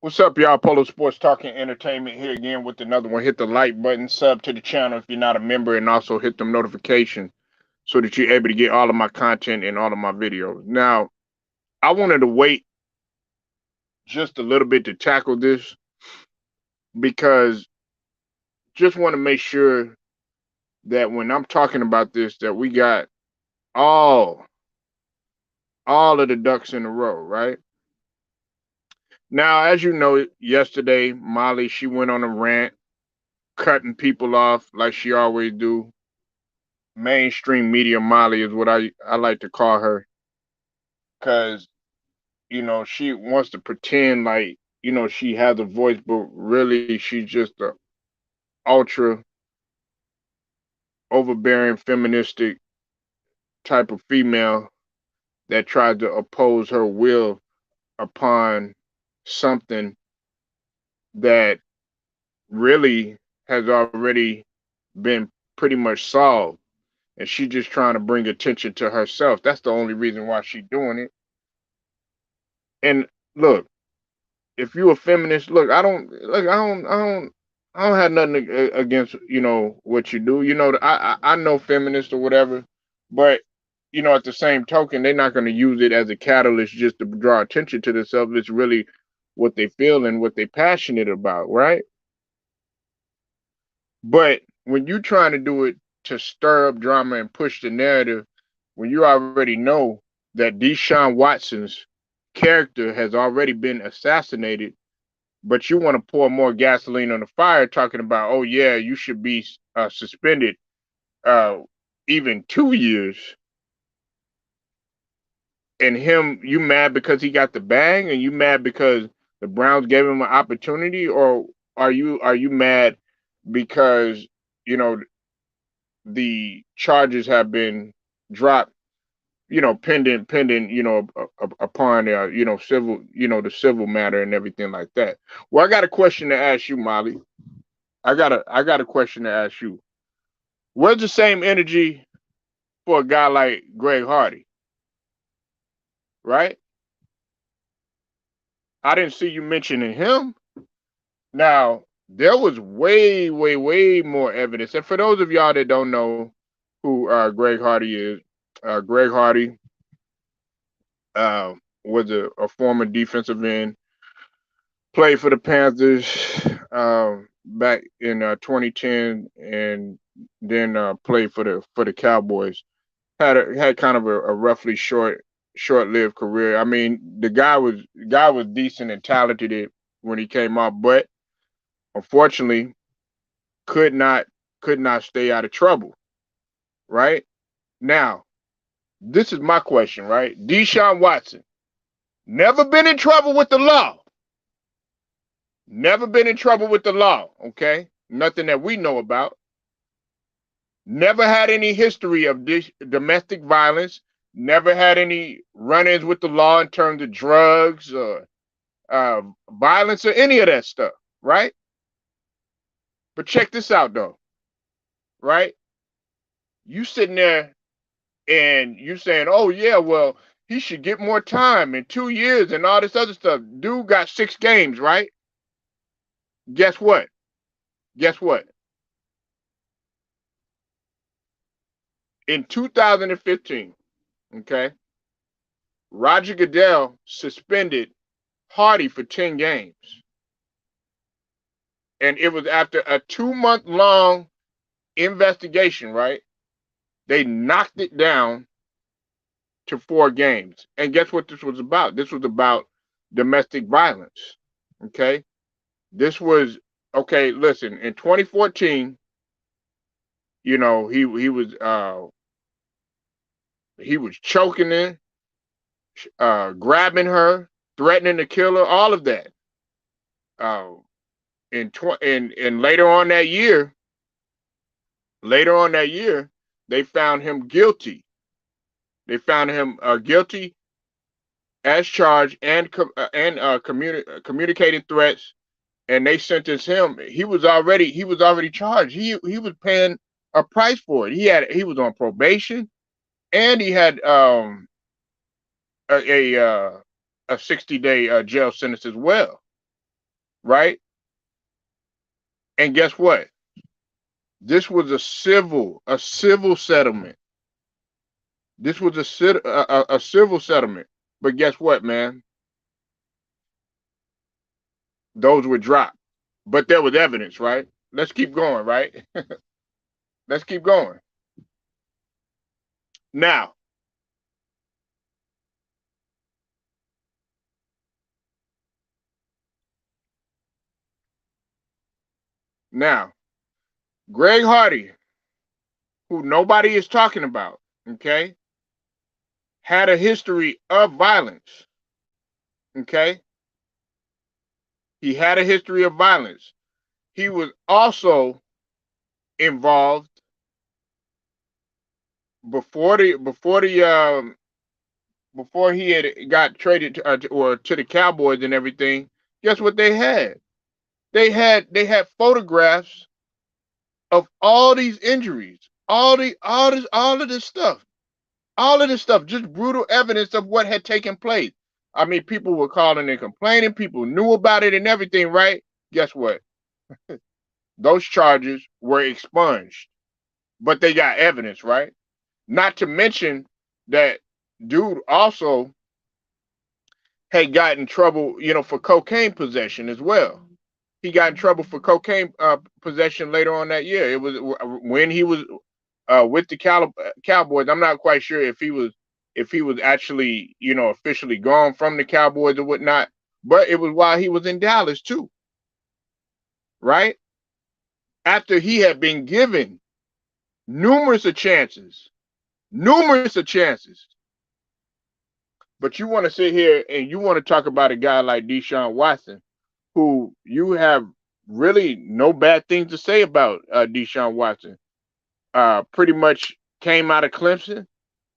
What's up, y'all? Polo Sports Talking Entertainment here again with another one. Hit the like button, sub to the channel if you're not a member, and also hit them notifications so that you're able to get all of my content and all of my videos. Now, I wanted to wait just a little bit to tackle this because just want to make sure that when I'm talking about this, that we got all all of the ducks in a row, right? Now, as you know, yesterday Molly she went on a rant, cutting people off like she always do. Mainstream media Molly is what I like to call her, because she wants to pretend like she has a voice, but really she's just a ultra overbearing feministic type of female that tries to oppose her will upon something that really has already been pretty much solved, and she just trying to bring attention to herself. That's the only reason why she's doing it. And look, if you a feminist, look, I don't have nothing against what you do. I know feminists or whatever, but at the same token, they're not going to use it as a catalyst just to draw attention to themselves. It's really what they feel and what they're passionate about, right? But when you're trying to do it to stir up drama and push the narrative, when you already know that Deshaun Watson's character has already been assassinated, but you want to pour more gasoline on the fire, talking about, oh yeah, you should be suspended, uh, even 2 years, and you mad because he got the bang, and you mad because the Browns gave him an opportunity, or are you mad because you know the charges have been dropped, pending, upon civil, the civil matter and everything like that. Well, I got a question to ask you, Molly. I got a question to ask you. Where's the same energy for a guy like Greg Hardy, right? I didn't see you mentioning him. Now, there was way, way, way more evidence. And for those of y'all that don't know who Greg Hardy is, Greg Hardy uh, was a former defensive end, played for the Panthers back in 2010, and then played for the Cowboys. Had kind of a roughly short-lived career. I mean, the guy was decent and talented when he came up, but unfortunately could not could not stay out of trouble. Right now, this is my question. Right, Deshaun Watson never been in trouble with the law. Never been in trouble with the law. Okay, nothing that we know about. Never had any history of domestic violence. Never had any run-ins with the law in terms of drugs or violence or any of that stuff, right? But check this out, though, right? You sitting there and you saying, "Oh yeah, well he should get more time in 2 years and all this other stuff." Dude got 6 games, right? Guess what? Guess what? In 2015, okay, Roger Goodell suspended Hardy for 10 games. And it was after a 2-month long investigation, right? They knocked it down to 4 games. And guess what this was about? This was about domestic violence. Okay. This was okay, listen, in 2014, he was choking her, grabbing her, threatening to kill her, all of that. Uh, and later on that year, they found him guilty. They found him guilty as charged and communicating threats, and they sentenced him. He was already charged. He was paying a price for it. He was on probation, and he had a 60-day jail sentence as well. right? And guess what? This was a civil settlement. This was a civil settlement. But guess what, man? Those were dropped. But there was evidence, right? Let's keep going, right? Let's keep going. Now, now, Greg Hardy, who nobody is talking about, okay, had a history of violence, okay? He had a history of violence. He was also involved before before he had got traded to the Cowboys and everything. Guess what they had? They had photographs of all these injuries, all of this stuff, just brutal evidence of what had taken place. I mean, people were calling and complaining. People knew about it and everything, right? Guess what? Those charges were expunged, but they got evidence, right? Not to mention that dude also had got in trouble, for cocaine possession as well. He got in trouble for cocaine possession later on that year. It was when he was with the Cowboys. I'm not quite sure if he was actually officially gone from the Cowboys or whatnot, but it was while he was in Dallas too, right? After he had been given numerous of chances, numerous of chances. But you want to sit here and you want to talk about a guy like Deshaun Watson, who you have really no bad things to say about Deshaun Watson. Pretty much came out of Clemson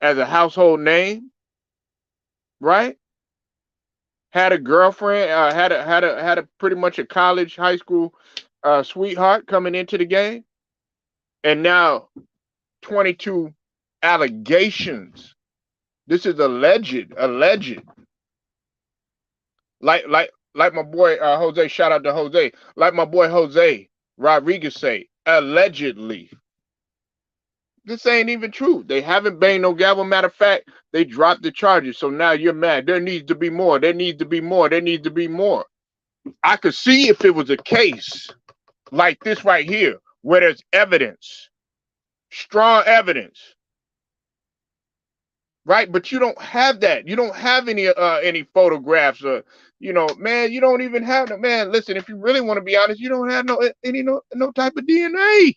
as a household name, right? Had a girlfriend, had a pretty much a college, high school sweetheart coming into the game, and now 22 allegations. This is alleged. Like my boy Jose. Shout out to Jose. Like my boy Jose Rodriguez say, allegedly. This ain't even true. They haven't banged no gavel. Matter of fact, they dropped the charges. So now you're mad. There needs to be more. There needs to be more. There needs to be more. I could see if it was a case like this right here, where there's evidence, strong evidence, right? But you don't have that. You don't have any photographs or man. You don't even have the man. Listen, if you really want to be honest, you don't have no type of DNA.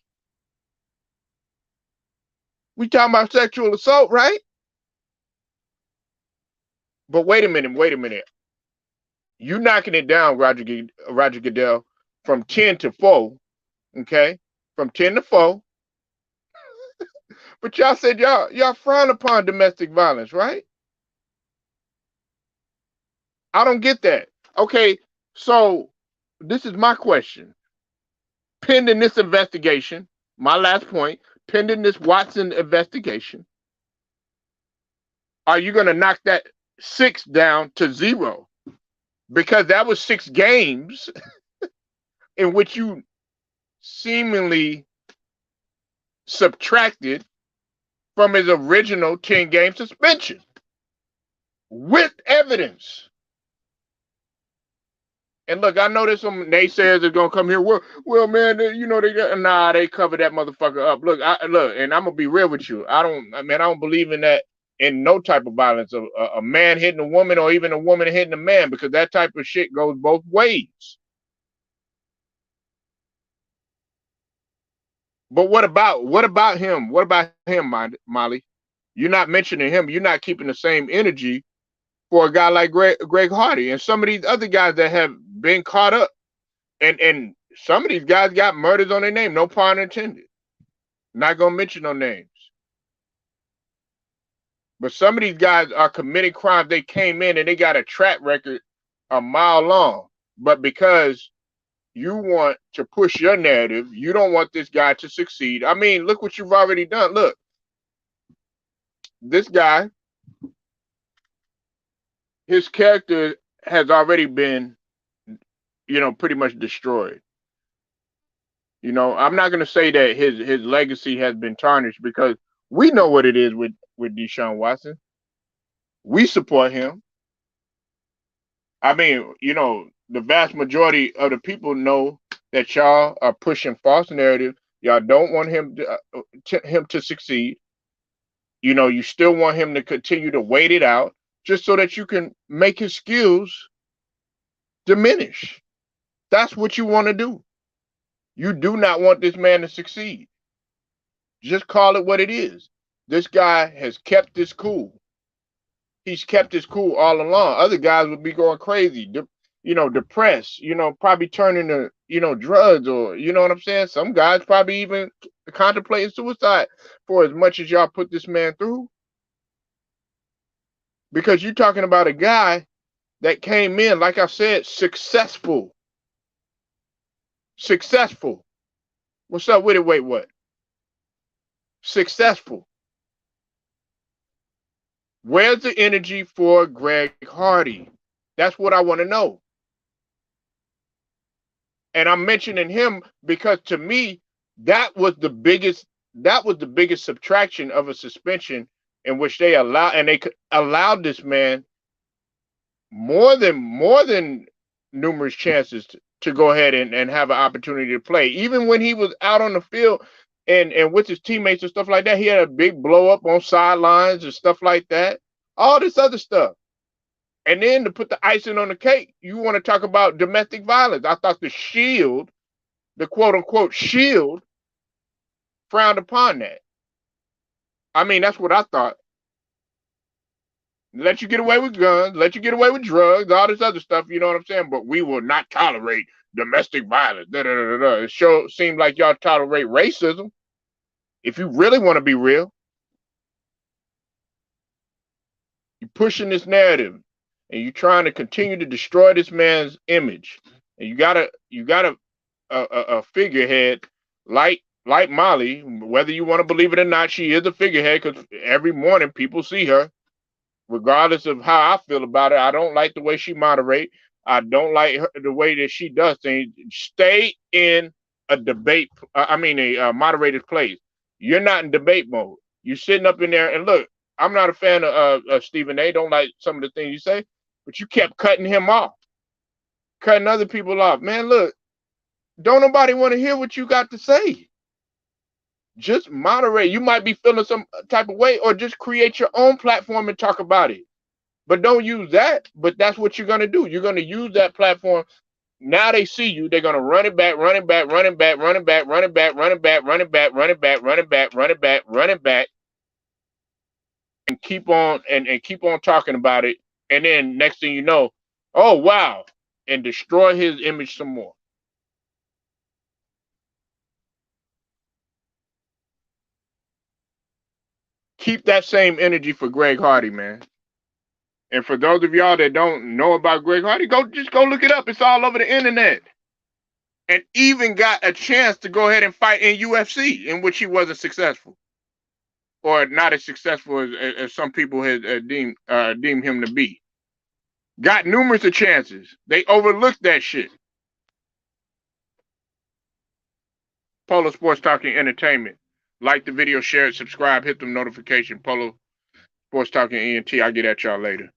We talking about sexual assault, right? But wait a minute. You knocking it down, Roger Goodell, from 10 to 4, okay? From 10 to 4. But y'all said y'all frown upon domestic violence, right? I don't get that. Okay, so this is my question. Pending this investigation, my last point, pending this Watson investigation, are you going to knock that 6 down to 0? Because that was 6 games in which you seemingly subtracted from his original 10-game suspension with evidence. And look, I know there's some naysayers that gonna come here. Well, man, they cover that motherfucker up. Look, and I'm gonna be real with you. I don't believe in that, in no type of violence. A man hitting a woman, or even a woman hitting a man, because that type of shit goes both ways. But what about him? What about him, Molly? You're not mentioning him. You're not keeping the same energy for a guy like Greg Hardy and some of these other guys that have been caught up. And some of these guys got murders on their name, no pun intended. Not gonna mention no names. But some of these guys are committing crimes. They came in and they got a track record a mile long. But because you want to push your narrative, you don't want this guy to succeed. I mean, look what you've already done. Look, this guy, his character has already been, pretty much destroyed. I'm not going to say that his legacy has been tarnished, because we know what it is with Deshaun Watson. We support him. I mean, the vast majority of the people know that y'all are pushing false narrative. Y'all don't want him to succeed. You still want him to continue to wait it out, just so that you can make his skills diminish. That's what you want to do. You do not want this man to succeed. Just call it what it is. This guy has kept this cool. He's kept his cool all along. Other guys would be going crazy, depressed, probably turning to, drugs, or, you know what I'm saying? Some guys probably even contemplating suicide for as much as y'all put this man through. Because you're talking about a guy that came in, like I said, successful. Successful. What's up with it? Wait, what? Successful. Where's the energy for Greg Hardy? That's what I want to know. And I'm mentioning him because, to me, that was the biggest subtraction of a suspension, in which they allowed this man more than numerous chances to go ahead and have an opportunity to play. Even when he was out on the field and with his teammates and stuff like that, he had a big blow up on sidelines and stuff like that. All this other stuff. And then to put the icing on the cake, you want to talk about domestic violence. I thought the Shield, the quote unquote Shield, frowned upon that. I mean, that's what I thought. Let you get away with guns, let you get away with drugs, all this other stuff, you know what I'm saying? But we will not tolerate domestic violence. It sure seems like y'all tolerate racism. If you really want to be real, you're pushing this narrative and you're trying to continue to destroy this man's image. And you got a figurehead like Molly, whether you want to believe it or not. She is a figurehead because every morning people see her. Regardless of how I feel about it, I don't like the way she moderates. I don't like the way that she does things. Stay in a debate. A moderated place. You're not in debate mode. You're sitting up in there, and look, I'm not a fan of Stephen A. Don't like some of the things you say, but you kept cutting him off, cutting other people off. Man, look, don't nobody want to hear what you got to say. Just moderate. You might be feeling some type of way, or just create your own platform and talk about it. But don't use that. But that's what you're going to do. You're going to use that platform. Now they see you. They're going to run it back, run it back, run it back, run it back, run it back, run it back, run it back, run it back, run it back, run it back, run it back, and keep on keep on talking about it. And then next thing you know, oh wow, and destroy his image some more. Keep that same energy for Greg Hardy, man. And for those of y'all that don't know about Greg Hardy, just go look it up. It's all over the internet. And even got a chance to go ahead and fight in UFC, in which he wasn't successful, or not as successful as some people had deemed him to be. Got numerous of chances. They overlooked that shit. Polo Sports Talking Entertainment. Like the video, share it, subscribe, hit the notification. Polo Sports Talking ENT. I'll get at y'all later.